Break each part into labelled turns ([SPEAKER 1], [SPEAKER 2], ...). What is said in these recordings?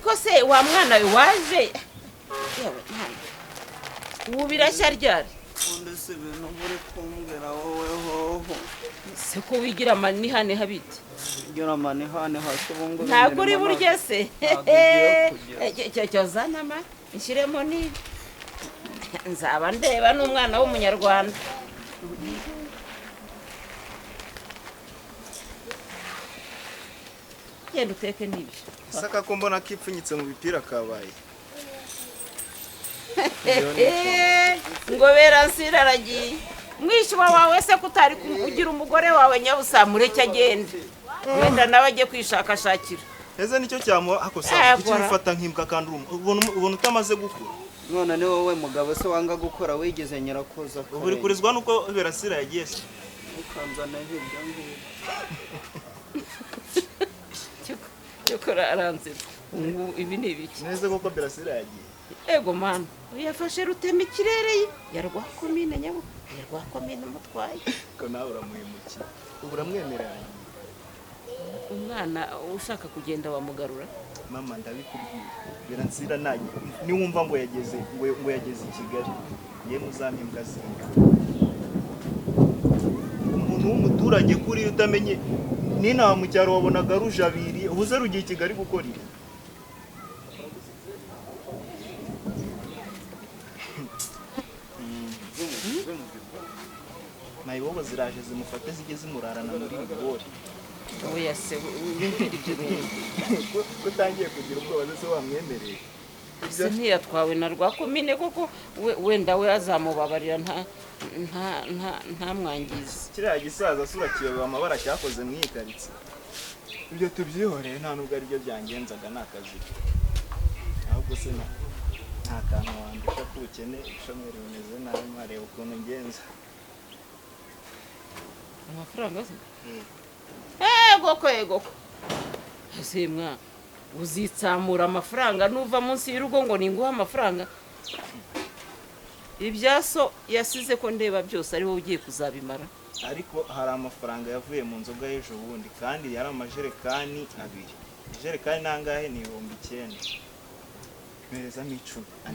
[SPEAKER 1] ariko se wa mwana we waje yewe mwana ubu birashya ryari
[SPEAKER 2] ndetse ibintu muri kumbwira wowe hoho
[SPEAKER 1] se ko wigira manihane habiti
[SPEAKER 2] gira manihane hasi ubungu
[SPEAKER 1] ntabwo uri burya se cyo zanama inshyiremo ni nzaba ndeba n'umwana w'umunyarwanda genda uteke n'ibyo
[SPEAKER 3] saka ko mbona kipfunyitse mu bipira kabaye
[SPEAKER 1] ngo beransira aragiye mwishywa wawe se kutari kugira umugore wawe nyabusa mureke agende wenda nawe ajye kwishakashakira
[SPEAKER 3] ese nicyo cyamuha akosa ukifata nk'imbwa kandi ubona utamaze gukura
[SPEAKER 2] none ni wowe mugabo se wanga gukora wigeze nyirakoza
[SPEAKER 3] uri kurizwa nuko Berasira yagiye se
[SPEAKER 2] ukanzana hirya ngibyo
[SPEAKER 1] cyokora aranzira ibi ni ibiki
[SPEAKER 3] neze koko Berasira yagiye
[SPEAKER 1] ego mana yafashe rutema ikirere yarwa komine nyabo yarwa komine mutwaye
[SPEAKER 3] ko nawe uramuhemukiye uramwemerera
[SPEAKER 1] umwana ushaka kugenda wamugarura
[SPEAKER 3] mama ndabikubwiye Berasira naye niwumva ngo yageze i Kigali ye muzampembwa zinga umuntu w'umuturage kuri utamenye nina mu cyaro wabonaga rujabiri ubuze rugiye i Kigali gukora iki nayibobo ziraje zimufate zige zimurarana muri ibigori
[SPEAKER 1] oya se wumvira ibyo bintu
[SPEAKER 3] utangiye kugira ubwoba ndetse wamwemereye
[SPEAKER 1] se ntiyatwawe na rwa komine koko wenda we azamubabarira nta mwangizi
[SPEAKER 3] kiriya gisaza sura kiyobewe amabara cyakoze mu ikaritsi ibyo tubyihoreye nta nubwo aribyo byangenzaga ni akazi ahubwo se nta kantu wandika k'ubukene ishomeri bimeze nabi mwareba ukuntu ngenza
[SPEAKER 1] amafaranga se ego ese mwa uzitsamura amafaranga nuva munsi y'urugo ngo ninguha amafaranga ibyaso yasize ko ndeba byose ari wowe ugiye kuzabimara
[SPEAKER 3] ariko hari amafaranga yavuye mu nzoga y'ejo bundi kandi yari amajerekani 2 ijerekani nangahe ni 9,000 merezamo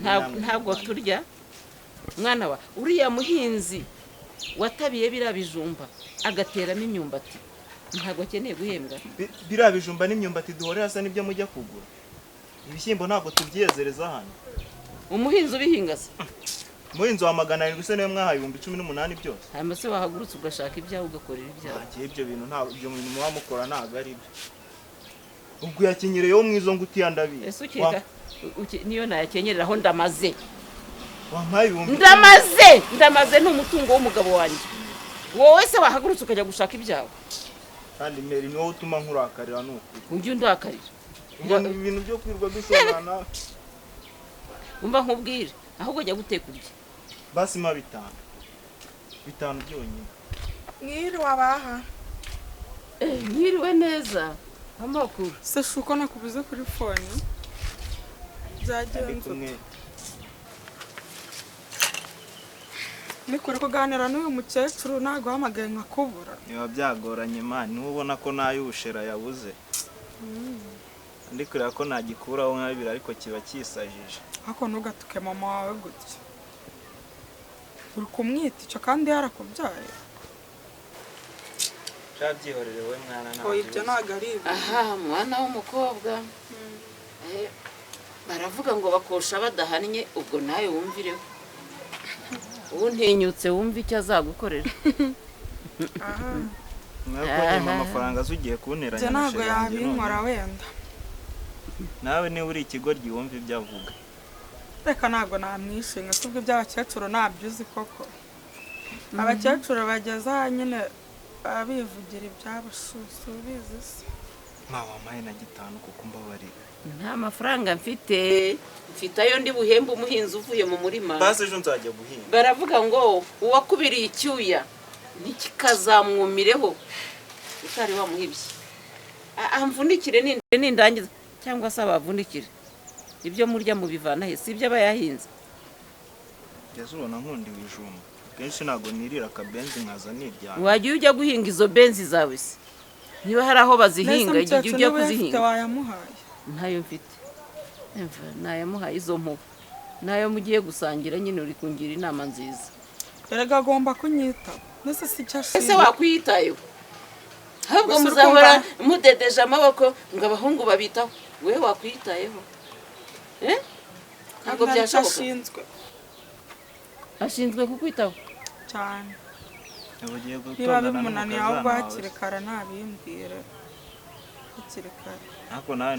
[SPEAKER 3] 10
[SPEAKER 1] ntabwo turya mwana wa uriya muhinzi watabiye birabijumba agateramo imyumbati ntabwo akeneye guhembwa
[SPEAKER 3] birabijumba n'imyumbati duhore hasa nibyo mujya kugura ibishyimbo ntabwo tubyiyezereza hano
[SPEAKER 1] umuhinzi ubihinga se
[SPEAKER 3] umuhinzi wa 700 se niwe mwahaye 18 byose
[SPEAKER 1] hanyuma se wahagurutse ugashaka ibyawe ugakorera ibyawe
[SPEAKER 3] ibyo bintu ntabwo ibyo bintu muba mukora ntabwo ari byo ubwo yakinyereyeho mwizo ngutiya ndabiye
[SPEAKER 1] ese ukeka niyo nayakenyereraho ndamaze
[SPEAKER 3] wampaye
[SPEAKER 1] ndamaze n'umutungo w'umugabo wanjye wowe se wahagurutse ukajya gushaka ibyawe
[SPEAKER 3] kandi meri niwo utuma nkurakarira nuko
[SPEAKER 1] ujye undakarira
[SPEAKER 3] ibintu byo kwirwa dushobana
[SPEAKER 1] umva nkubwire ahubwo jya guteka urya
[SPEAKER 3] basima 5 byonyine
[SPEAKER 4] mwiriwe abaha
[SPEAKER 1] mwiriwe neza amakuru
[SPEAKER 4] se shuko nakubuze kuri fone byagenze nikore kuganira n'uyu mukecuru ntago hamagaye nkakubura
[SPEAKER 3] niba byagoranye man niwe ubona ko nayushera yabuze ndi kureba ko nagikuraho nka 2 ariko kiba kisajije
[SPEAKER 4] ako ntugatuke mama wawe gutya uri kumwita icyo kandi yarakubyaye
[SPEAKER 3] cyabyihorere we mwana
[SPEAKER 4] nawe ibyo ntago ari ibi
[SPEAKER 1] aha mwana w'umukobwa baravuga ngo bakosha badahannye ubwo nawe wumvireho ubu ntinyutse wumva icyo azagukorera
[SPEAKER 3] mwako amafaranga azugiye kunteranya
[SPEAKER 4] ntabwo yabinkora wenda
[SPEAKER 3] nawe niba uri ikigoryi wumva ibyo avuga
[SPEAKER 4] reka ntabwo namwishinga kubwo iby'abakecuru ntabyo uzi koko abakecuru bageze aha nyine bivugira iby'abashusu ubizi se
[SPEAKER 3] wampaye na 5 kuko mbabarira
[SPEAKER 1] nta mafaranga mfite ayo ndi buhembe umuhinzi uvuye mu murima
[SPEAKER 3] base ejo nzajya guhinga
[SPEAKER 1] baravuga ngo uwakubiriye icyuya ntikikazamwumireho utari wamuhibye amvunikire nindangiza cyangwa se abavunikire ibyo murya mubivana he si ibyo abayahinze
[SPEAKER 3] yazubona nkundi wijumba kenshi ntago nirira akabenzi nkaza niryana
[SPEAKER 1] wajya ujya guhinga izo benzi zawe se niba hari aho bazihinga igihe ujya kuzihinga
[SPEAKER 4] wayamuhaye
[SPEAKER 1] ntayo mfite Emva nayamuhaye izo mpuba nayo mugiye gusangira nyine uri kungira inama nziza.
[SPEAKER 4] Erega agomba kunyita nese si cyashimye
[SPEAKER 1] Ese wakwitayo ahubwo muzahora mudedeje amaboko ngo abahungu babitaho we wakwitayeho ntabwo byashoboka. Ashinzwe kukwitaho
[SPEAKER 4] cyane niba bimunaniye ahubwo hakiri kare ntabimbwire hakiri kare.
[SPEAKER 3] ariko nawe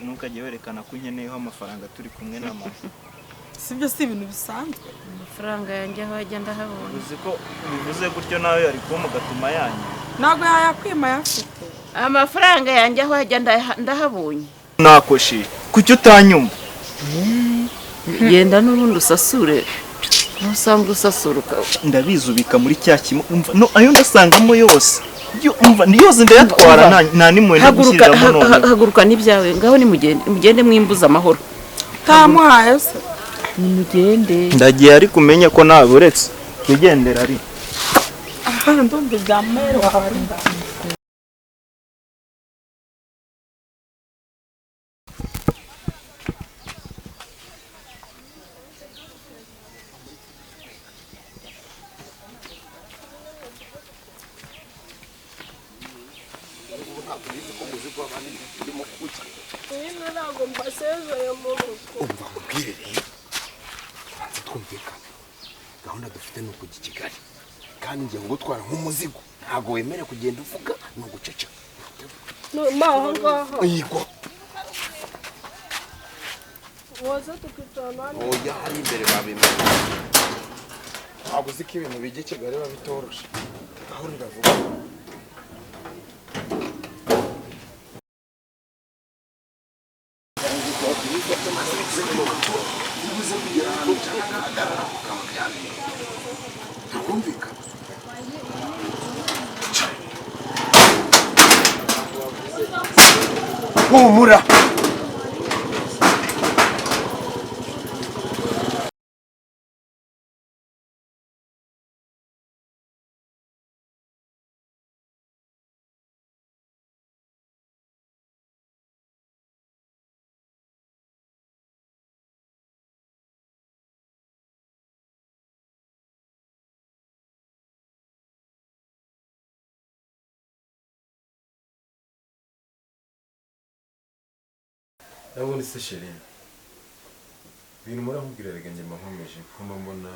[SPEAKER 3] ntukajye werekana ko unkeneyeho amafaranga turi kumwe na mama.
[SPEAKER 4] Sibyo si ibintu bisanzwe.
[SPEAKER 1] Amafaranga yanjye aho agenda habona.
[SPEAKER 3] Uzi ko bivuze gutyo nawe yari kuma gatuma yanyu.
[SPEAKER 4] Ntabwo yayakwima yafite.
[SPEAKER 1] Amafaranga yanjye aho agenda ndahabonye.
[SPEAKER 3] Nakoshi kuki utanyuma?
[SPEAKER 1] Genda n'urundi usasure. Nusanga usasuruka.
[SPEAKER 3] Ndabizubika muri cya kimwe no ayo ndasangamo yose. Umva ni yose ndayatwara nta nimwe ndagushyiramo none.
[SPEAKER 1] Haguruka n'ibyawe ngaho ni mugende mwimbuza amahoro.
[SPEAKER 4] Tamuhaye se.
[SPEAKER 1] Ni mugende.
[SPEAKER 3] Ndagiye ari kumenya ko nawe uretse kugendera ari.
[SPEAKER 4] Aha ndumva byamere warinda.
[SPEAKER 5] Umva mubwire rero tubanze twumvikana gahunda dufite ni ukujya i Kigali kandi ngiye ngutwara nk'umuzigo ntabwo wemere kugenda uvuga ni uguceceka
[SPEAKER 6] aho ngaho
[SPEAKER 5] yego
[SPEAKER 6] waza tukicarana
[SPEAKER 5] oya hari imbere babimenya ntabwo uzi ko ibintu bijya i Kigali biba bitoroshe gahunda vuba humura
[SPEAKER 7] Ndabona se chérie ibintu muramubwira rega njye mbakomeje kuma mbona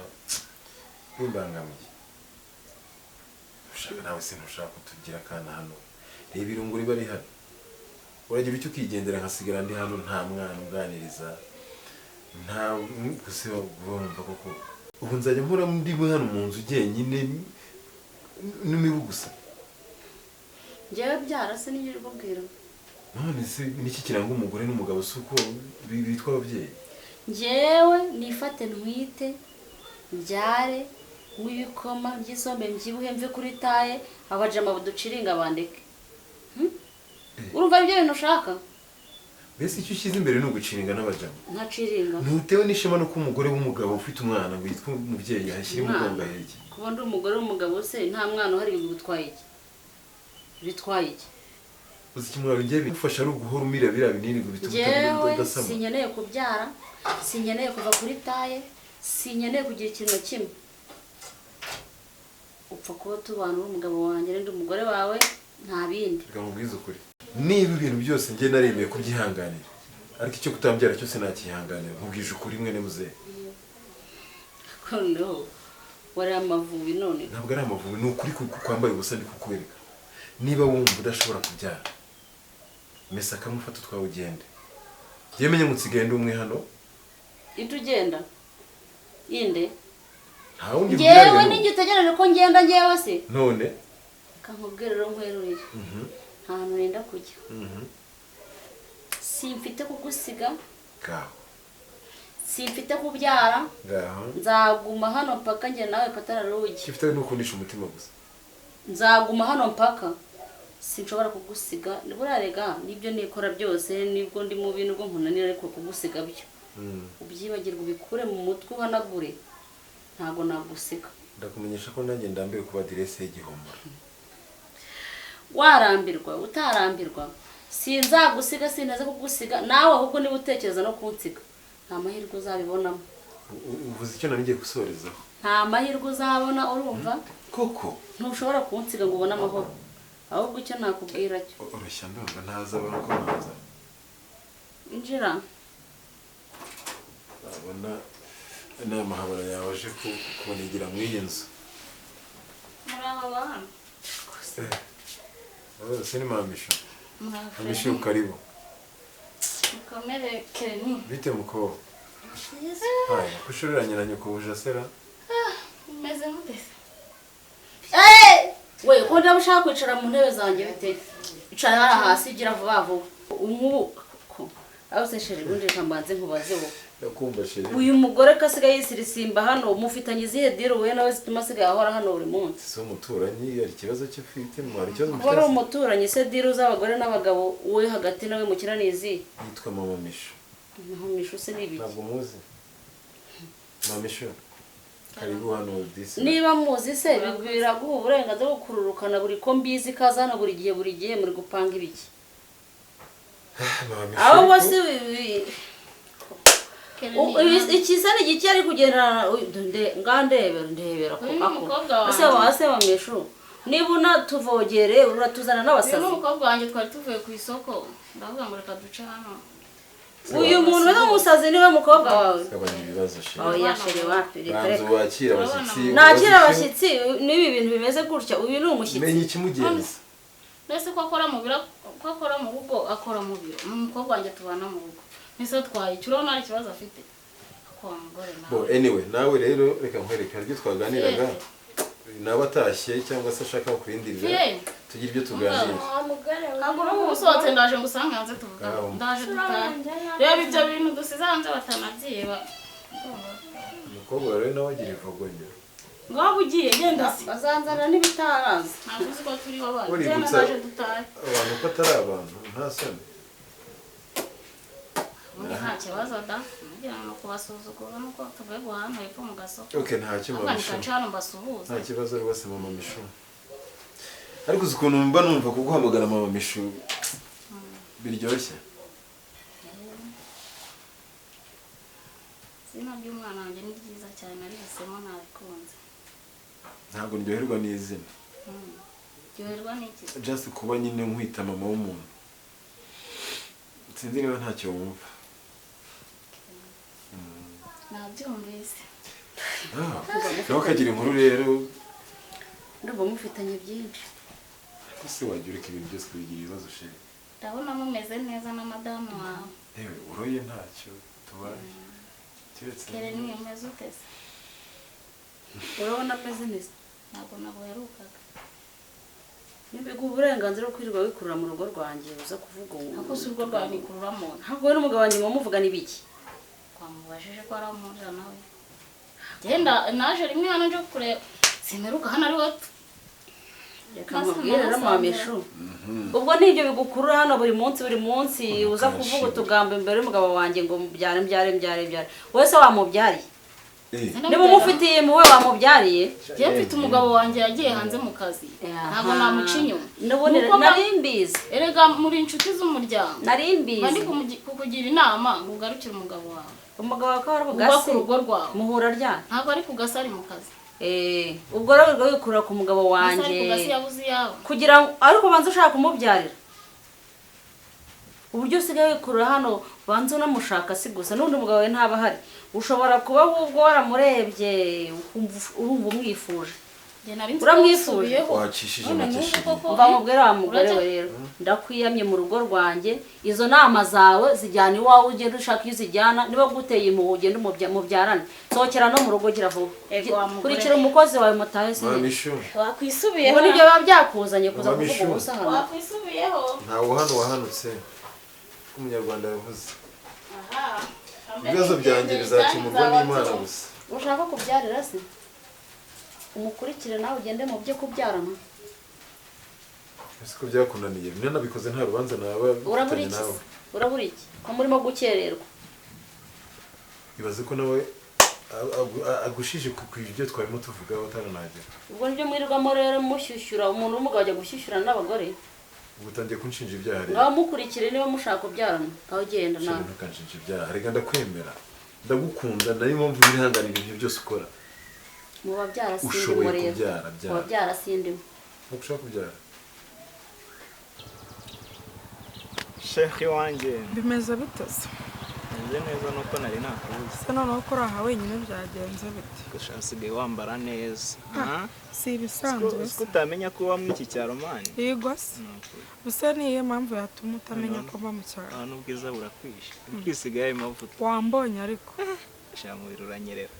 [SPEAKER 7] bimbangamiye ushaka nawe se ntushaka kutugira kana hano reba irungu riba rihari uragira icyo ukigendera nkasigara ndi hano nta mwana uganiriza nta guse bumva koko ubu nzajya mpora ndi hano mu nzu jyenyine n'imibu gusa
[SPEAKER 8] njyewe byarase n'ibyo uri kubwira
[SPEAKER 7] none se niki kiranga umugore n'umugabo suko bitwa ababyeyi
[SPEAKER 8] njyewe nifate ntwite mbyare w'ibikoma by'isombe mbyibuhe mve kuri taye abajama buduciringa bandeke urumva ibyo bintu ushaka
[SPEAKER 7] mbese icyo ushyize imbere ni uguciringa n'abajama
[SPEAKER 8] ntaciringa
[SPEAKER 7] ntutewe n'ishema no kuba umugore w'umugabo ufite umwana ngo yitwa umubyeyi hashyira umugongo aheke
[SPEAKER 8] kuba ndi umugore w'umugabo se nta mwana uhari bigutwaye iki bitwaye iki
[SPEAKER 7] uzi kimwaro ngiye bigufasha ari uguhora umira biriya binini ngo bituma
[SPEAKER 8] udasama sinkeneye kubyara sinkeneye kuva kuri taye sinkeneye kugira ikintu na kimwe upfa kuba tubana n'umugabo wanjye n'undi umugore wawe nta bindi
[SPEAKER 7] reka mubwize ukuri niba ibintu byose njye naremeye kubyihanganira ariko icyo kutambyara cyose nakihanganira nkubwije ukuri mwene muzehe
[SPEAKER 8] noneho wari amavubi none
[SPEAKER 7] ntabwo ari amavubi ni ukuri kwambaye ubusa ndi kukwereka niba wumva udashobora kubyara mesa akamufata utwawe ugende njyewe menye nsigaye ndi umwe hano
[SPEAKER 8] ito ugenda inde
[SPEAKER 7] nta wundi
[SPEAKER 8] njyewe n'ijya utegereje ko ngenda njyewe se
[SPEAKER 7] none
[SPEAKER 8] kankubwira rero nkwerurire nta hantu nenda kujya simfite kugusiga
[SPEAKER 7] ngaho
[SPEAKER 8] simfite kubyara
[SPEAKER 7] ngaho
[SPEAKER 8] nzaguma hano mpaka njye nawe katararugi
[SPEAKER 7] ifite n'ukundisha umutima gusa
[SPEAKER 8] nzaguma hano mpaka sinshobora kugusiga burarega nibyo nikora byose nibwo ndi mu bintu bwo nkunanira ariko kugusiga byo ubyibagirwa ubikure mu mutwe uhanagure ntago nagusiga
[SPEAKER 7] ndakumenyesha ko nanjye ndambiwe kuba direse y'igihomora
[SPEAKER 8] warambirwa utarambirwa sinzagusiga sintaze kugusiga nawe ahubwo niba utekereza no kunsiga nta mahirwe uzabibonamo.
[SPEAKER 7] uvuze icyo nari ngiye gusorezaho.
[SPEAKER 8] Nta mahirwe uzabona urumva
[SPEAKER 7] koko
[SPEAKER 8] ntushobora kunsiga ngo ubone amahoro ahubwo icyo nakubwira cyo
[SPEAKER 7] urushya ndumva ntazabona ko naza
[SPEAKER 8] injira
[SPEAKER 7] abona inama habara yawe aje kubonigira muri iyi nzu.
[SPEAKER 8] murabana
[SPEAKER 7] Sini mamisho. Mamisho karibu.
[SPEAKER 8] Mukomere Keni.
[SPEAKER 7] Bite mukobwa? Haya, kushoreranye na nyoko bujasera.
[SPEAKER 8] Meze mutese. We, ko ndabushaka kwicara mu ntebe zanjye bite? Icara hasi gira vuba vuba. Umubu ko. Aho se sheri gunje kambanze nkubaze wo.
[SPEAKER 7] Ndakumva sheri.
[SPEAKER 8] Uyu mugore kasigaye yisirisimba hano mufitanye izihe diro we nawe zituma sigaye ahora hano buri munsi.
[SPEAKER 7] Si umuturanyi ari kibazo cyo fite mu ari kibazo
[SPEAKER 8] mufite. Ko umuturanyi se diro z'abagore n'abagabo we hagati nawe mukiranizi.
[SPEAKER 7] Yitwa Mama Misho.
[SPEAKER 8] Mama Misho se nibi.
[SPEAKER 7] Ntabwo muzi. Mama Misho. Karibu hano disi.
[SPEAKER 8] Niba muzi se biraguha uburenganzira bwo kururukana buri ko mbizi kaza hano buri gihe muri gupanga ibiki.
[SPEAKER 7] Mama Misho.
[SPEAKER 8] Aho bose ikisani giki ari kugenda ndebera ko ako ase bameshu niba unatuvogere uratuzana n'abasazi
[SPEAKER 9] n'umukobwa wanjye twari tuvuye ku isoko ndavuga ngo reka duce hano
[SPEAKER 8] uyu muntu w'umusazi niwe mukobwa wawe
[SPEAKER 7] kabanya ibibazo sheri
[SPEAKER 8] oya sheri wapi
[SPEAKER 7] banzu wakira abashyitsi
[SPEAKER 8] nakira abashyitsi nibi bintu bimeze gutya uyu ni umushyitsi
[SPEAKER 7] menye ikimugenza
[SPEAKER 9] mbese ko akora mu biro ko akora mu rugo akora mu biro umukobwa wanjye tubana mu rugo nise twayicura nta kibazo afite kwa mugore nawe
[SPEAKER 7] anyway nawe rero reka nkwereke haryo twaganiraga nabatashye cyangwa se ashaka kurindirira tugira ibyo tuganira
[SPEAKER 9] kaguru usohotse ndaje ngusanga hanze tuvuga ndaje dutaha reba ibyo bintu dusize hanze batanabyiba
[SPEAKER 7] umukobwa rero nawe agira ivogonyo
[SPEAKER 9] ngaho ugiye genda se
[SPEAKER 8] bazanzana n'ibitaraza
[SPEAKER 9] ntabwo uzi ko turi wabana cyane ndaje dutaha
[SPEAKER 7] abantu ko atari abantu nta soni
[SPEAKER 9] nta kibazo da ngira ngo kubasuzugura nuko tuvuye guhana hepfo mu gasoko
[SPEAKER 7] okay nta kibazo
[SPEAKER 9] nta
[SPEAKER 7] kibazo rwose Mama Misho ariko ukuntu mba numva kuguhamagara Mama Misho biryoshye
[SPEAKER 9] izina ry'umwana wanjye ni ryiza cyane arihisemo nabikunze
[SPEAKER 7] ntabwo ndyoherwa n'izina
[SPEAKER 9] ryoherwa n'iki
[SPEAKER 7] just kuba nyine nkwita mama w'umuntu sinzi niba ntacyo wumva
[SPEAKER 9] nabyumvise
[SPEAKER 7] nawe ukagira inkuru rero
[SPEAKER 8] ndumva mufitanye byinshi
[SPEAKER 7] ese wagira ureka ibintu byose kubigira ibibazo sheri
[SPEAKER 9] ndabona mumeze neza na madamu wawe
[SPEAKER 7] yewe uroye ntacyo tubaye
[SPEAKER 9] kere niyo meze utese
[SPEAKER 8] urabona ameze neza
[SPEAKER 9] ntabwo nabuherukaga
[SPEAKER 8] nibiguha uburenganzira bwo kwirirwa wikurura mu rugo rwanjye uza kuvuga
[SPEAKER 9] ako si urwo rwawe nikururamo
[SPEAKER 8] ntabwo we n'umugabo wanjye ngo muvuga n'ibiki
[SPEAKER 9] twamubajije ko ari umurira nawe genda naje rimwe hano nje kureba simeruka hano ari wowe
[SPEAKER 8] reka mubwire rero Mama Misho ubwo nibyo bigukurura hano buri munsi uza kuvuga utugambo imbere y'umugabo wanjye ngo mbyare wese wamubyariye niba umufitiye muwe wamubyariye
[SPEAKER 9] njye mfite umugabo wanjye yagiye hanze mu kazi ntabwo namuca inyuma
[SPEAKER 8] narimbizi
[SPEAKER 9] erega muri inshuti z'umuryango
[SPEAKER 8] narimbizi
[SPEAKER 9] bandi kukugira inama ngo ugarukire umugabo wawe
[SPEAKER 8] umugabo wawe ko ari bugasi
[SPEAKER 9] urugo rwawe
[SPEAKER 8] muhura ryane
[SPEAKER 9] ntabwo ari kugasi ari mu kazi
[SPEAKER 8] ubwo rero wikurura ku mugabo wanjye kugira ngo ariko banza ushaka kumubyarira uburyo usigaye wikurura hano banza unamushaka si gusa n'undi mugabo we ntaba ahari ushobora kuba ahubwo waramurebye urumva umwifuje uramwifuje
[SPEAKER 7] wacishije amakeshi
[SPEAKER 8] mva mubwire wa mugore we rero ndakwiyamye mu rugo rwanjye izo nama zawe zijyana iwawe ugenda ushaka iyo uzijyana niba guteye impuhwe ugenda mubyarane sohokera no mu rugo gira vuba kurikira umukozi wawe mutahe se
[SPEAKER 9] wakwisubiyeho
[SPEAKER 8] ubwo nibyo biba byakuzanye kuza kuvuga ubusa hano
[SPEAKER 9] wakwisubiyeho
[SPEAKER 7] ntawe hano wahanutse umunyarwanda yavuze ibibazo byanjye bizakemurwa n'Imana gusa
[SPEAKER 8] ushaka kubyarira se umukurikire nawe ugende mu byo kubyarana
[SPEAKER 7] ese ko byakunaniye bimwe nabikoze nta rubanza nawe
[SPEAKER 8] urabura iki ko murimo gukererwa
[SPEAKER 7] ibaze ko nawe agushije ku ibyo twarimo tuvugaho utaranagera
[SPEAKER 8] ubwo nibyo mwirirwamo rero mushyushyura umuntu w'umugabo ajya gushyushyura n'abagore
[SPEAKER 7] ubu utangiye kunshinja ibyaha rero
[SPEAKER 8] ngaho mukurikire niba mushaka kubyarana aho genda nawe
[SPEAKER 7] ntukanshinja ibyaha reka ndakwemera ndagukunda nari mpamvu wihanganira ibintu byose ukora
[SPEAKER 8] muba byarasindimo
[SPEAKER 7] ushoboye
[SPEAKER 8] rero
[SPEAKER 7] kubyara
[SPEAKER 8] muba byarasindimo
[SPEAKER 7] ntabwo ushaka kubyara
[SPEAKER 3] shehe wanjye
[SPEAKER 4] bimeze biteze
[SPEAKER 3] meze neza nuko nari nakubuze
[SPEAKER 4] se noneho ko uri aha wenyine byagenze bite
[SPEAKER 3] gusa usigaye wambara neza
[SPEAKER 4] si ibisanzwe
[SPEAKER 3] ko utamenya ko uba muri iki cyaro mani
[SPEAKER 4] yego se gusa niyo mpamvu yatuma utamenya ko mba mu cyaro
[SPEAKER 3] aha n'ubwiza burakwishe kwisigaye ayo mavuta
[SPEAKER 4] wambonye ariko
[SPEAKER 3] shamubiri uranyerera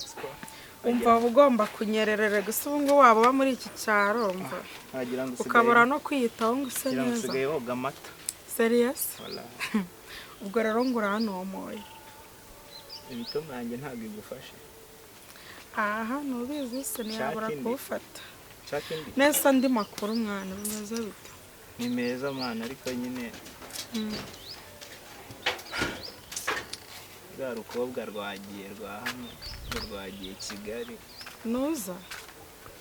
[SPEAKER 4] umva uba ugomba kunyererera gusa ubu ngubu waba uba muri iki cyaro umva ukabura no kwiyitaho ngo use neza
[SPEAKER 3] usigaye woga amata
[SPEAKER 4] seriyesi ubwo rero ngo uranomoye
[SPEAKER 3] imitoma yanjye ntabwo igufashe
[SPEAKER 4] aha ntubizi se ntiyabura kuwufata
[SPEAKER 3] nshaka indi
[SPEAKER 4] neza andi makuru mwana bimeze bite
[SPEAKER 3] ni meza mwana ariko nyine rwa rukobwa rwagiye rwa hano rwagiye Kigali
[SPEAKER 4] nuza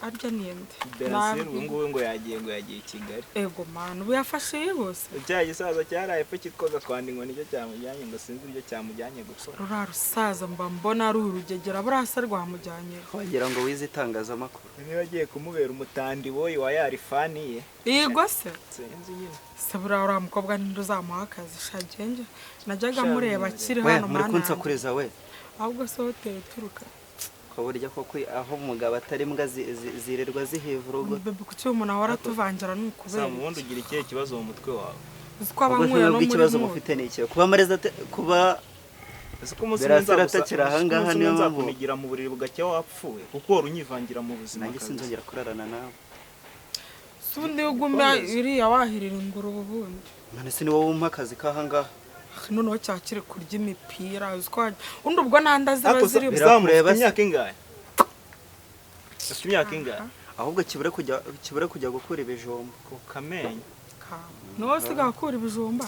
[SPEAKER 4] arya niyende
[SPEAKER 3] Berasire ubu ngubu ngo yagiye Kigali
[SPEAKER 4] ego mwana ubu yafashe iyi bose
[SPEAKER 3] cya gisaza cyaraye epfo kitwaga kwandi ngo nicyo cyamujyanye ngo sinzi ibyo cyamujyanye gusora
[SPEAKER 4] rura rusaza mba mbona ari urugegera burasa rwamujyanye
[SPEAKER 2] wagira ngo wize itangazamakuru
[SPEAKER 3] niba agiye kumubera umutandi boyi wa yarifani ye
[SPEAKER 4] yego se
[SPEAKER 3] sinzi nyine
[SPEAKER 4] se buriya uriya mukobwa ninde uzamuha akazi shagenge najyaga mureba akiri hano
[SPEAKER 2] muri kunsakuriza we
[SPEAKER 4] ahubwo se hoteli turuka
[SPEAKER 2] burya koko aho umugabo atari imbwa zirirwa ziheva urugo
[SPEAKER 4] bebe kuki umuntu ahora atuvangira ni ukubera
[SPEAKER 3] ubundi ugira ikihe kibazo mu mutwe wawe
[SPEAKER 4] uzi ko abanyweye no muri
[SPEAKER 2] ikibazo mufite ni iki kuba mareza kuba Berasire atakiri ahangaha niyo mpamvu
[SPEAKER 3] kunigira mu buriri bugacya wapfuye kuko wari unyivangira mu buzima
[SPEAKER 2] nanjye sinzongera kurarana nawe
[SPEAKER 4] sundi ugumya iriya wahirira ingurube ubundi
[SPEAKER 2] none se ni wowe umpa akazi k'ahangaha
[SPEAKER 4] noneho cyakire kurya imipira uziko undi ubwo nanda ziba ziri
[SPEAKER 3] birakureba imyaka ingahe imyaka ingahe
[SPEAKER 2] ahubwo kibure kujya gukura ibijumba
[SPEAKER 3] ku Kamenyi
[SPEAKER 4] no siga gukura ibijumba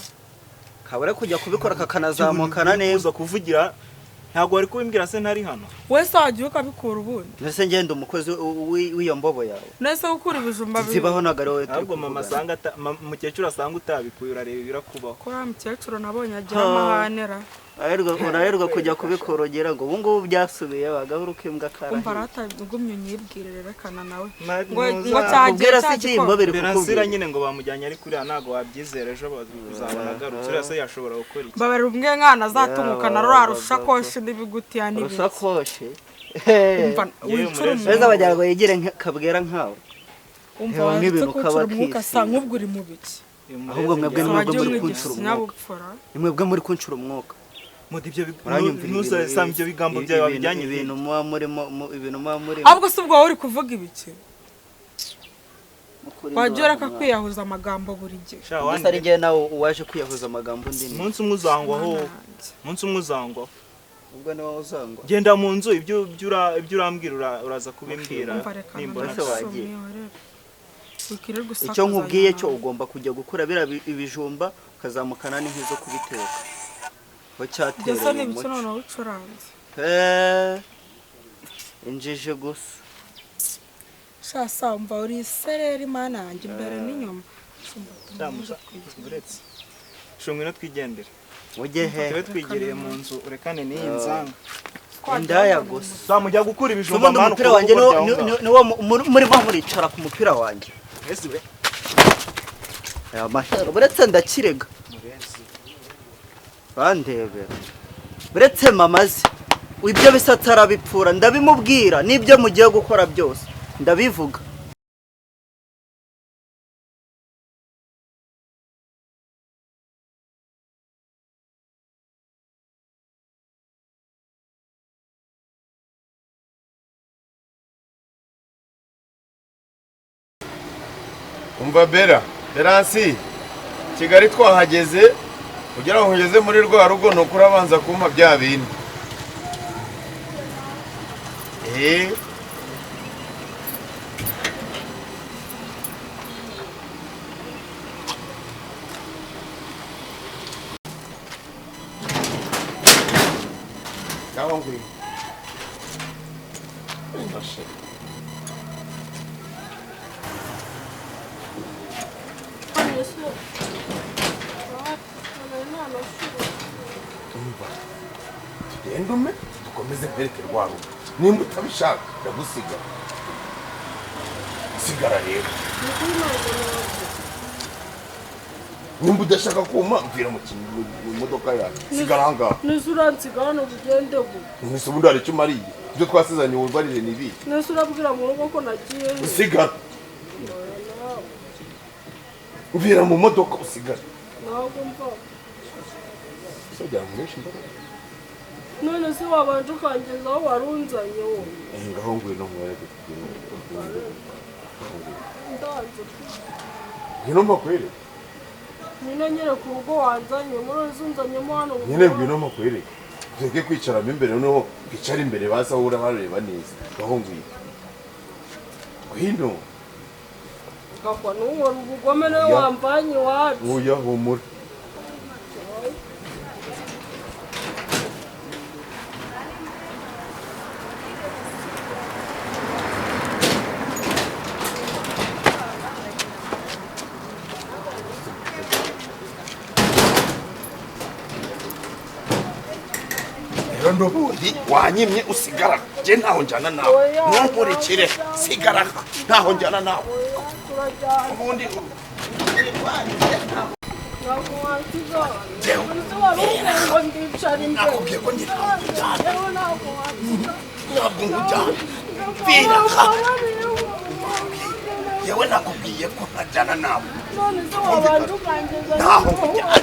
[SPEAKER 2] kabure kujya kubikora kakanazamukana neza
[SPEAKER 3] kuvugira ntabwo wari kubimbwira se ntari hano
[SPEAKER 4] wese wagiye ukabikura ubundi
[SPEAKER 2] nese ngenda umukozi w'iyo mbobo yawe
[SPEAKER 4] nese gukura ibijumba
[SPEAKER 2] zibaho nagare wowe
[SPEAKER 3] ahubwo mama asanga mukecuru asanga utabikuye urareba ibirakubaho
[SPEAKER 4] ko ya mukecuru nabonye agira amahanera
[SPEAKER 2] urarerwa kujya kubikorogera ngo ubu ngubu byasubiye bagahura ukimbwa kara
[SPEAKER 4] umva ratagumye unyibwire rerekana nawe
[SPEAKER 3] ngo
[SPEAKER 2] cyagira se cyimbo biri
[SPEAKER 3] kukubwira nyine ngo bamujyanye ari kuri ntago wabyizera ejo bazabona garukira se yashobora gukora iki
[SPEAKER 4] babara umwe nkana azatungukana rarusha koshi n'ibigutiya n'ibiki
[SPEAKER 2] rusakoshe
[SPEAKER 4] umva wicura
[SPEAKER 2] beza bajya ngo yegere kabwera nkawe
[SPEAKER 4] umva nk'ibintu kabakisa sa nk'ubwo uri mu biki
[SPEAKER 2] ahubwo mwebwe muri kunshura umwuka mwebwe muri kunshura umwuka
[SPEAKER 3] Mudi ibyo ntuzasanga ibyo bigambo byawe babijyanye
[SPEAKER 2] ibintu muba murimo
[SPEAKER 4] ahubwo se ubwo uri kuvuga ibiki wajya kwiyahuza amagambo buri gihe
[SPEAKER 2] gusa ari njye nawe waje kwiyahuza amagambo undi
[SPEAKER 3] umunsi umwe uzangwaho umunsi umwe uzangwaho
[SPEAKER 2] ubwo niba uzangwa
[SPEAKER 3] genda mu nzu ibyo urambwira uraza kubimbwira
[SPEAKER 2] nimbona se wagiye icyo nkubwiye cyo ugomba kujya gukura bira ibijumba ukazamukana n'inki zo kubiteka
[SPEAKER 4] Gesa ni bicho noneho ucuranze
[SPEAKER 2] injije gusa
[SPEAKER 4] shasa umva uri sereri mana yanjye imbere n'inyuma
[SPEAKER 3] shungwe no twigendera
[SPEAKER 2] ugehe
[SPEAKER 3] twe twigereye mu nzu urekane n'iyi nzanga
[SPEAKER 2] indaya gusa
[SPEAKER 3] zamujya gukura ibijumba
[SPEAKER 2] manu umupira wanjye niwo muri muricara ku mupira wanjye
[SPEAKER 3] ese
[SPEAKER 2] amasharo buretse ndakirega bandebera buretse mamaze ibyo bisatsi arabipfura ndabimubwira n'ibyo mugiye gukora byose ndabivuga
[SPEAKER 5] umva Berasi Kigali twahageze kugira ngo ngeze muri rwa rugo no kurabanza kumpa bya bindi ngwi umva tugende ume dukomeze mpereke rwa rugo nimba utabishaka ndagusiga sigara rero nimba udashaka kuma mvira mu modoka yawe sigara ahangaha
[SPEAKER 6] nese uransiga hano bugende bu
[SPEAKER 5] nese ubundi hari icyo umariye ibyo twasezanye wumvarire ni ibi
[SPEAKER 6] nese urabwira mu rugo ko nagiye
[SPEAKER 5] usigara mvira mu modoka usigara
[SPEAKER 6] ntabwo mva
[SPEAKER 5] sojya mu menshi mbara
[SPEAKER 6] none se wabanje ukangeza aho warunzanye wowe
[SPEAKER 5] ngaho ngwino nkwereke
[SPEAKER 6] ndanze
[SPEAKER 5] ngwino makwereke
[SPEAKER 6] nyine nyere ku rugo wanzanye muri zunzanyemo hano
[SPEAKER 5] nyine ngwino makwereke tureke kwicaramo imbere noneho twicara imbere basa wowe barareba neza ngaho ngwino ngwino
[SPEAKER 6] gakwa n'uwo ubugome nawe wamvanye iwacu
[SPEAKER 5] oya humura n'ubundi wanyimye usigara je ntaho njyana nawe ntunkurikire sigara ntaho njyana nawe ubundi nakubwiye ko ntabwo nkujyana vira yewe nakubwiye ko ntajyana nawe ntaho nkujyana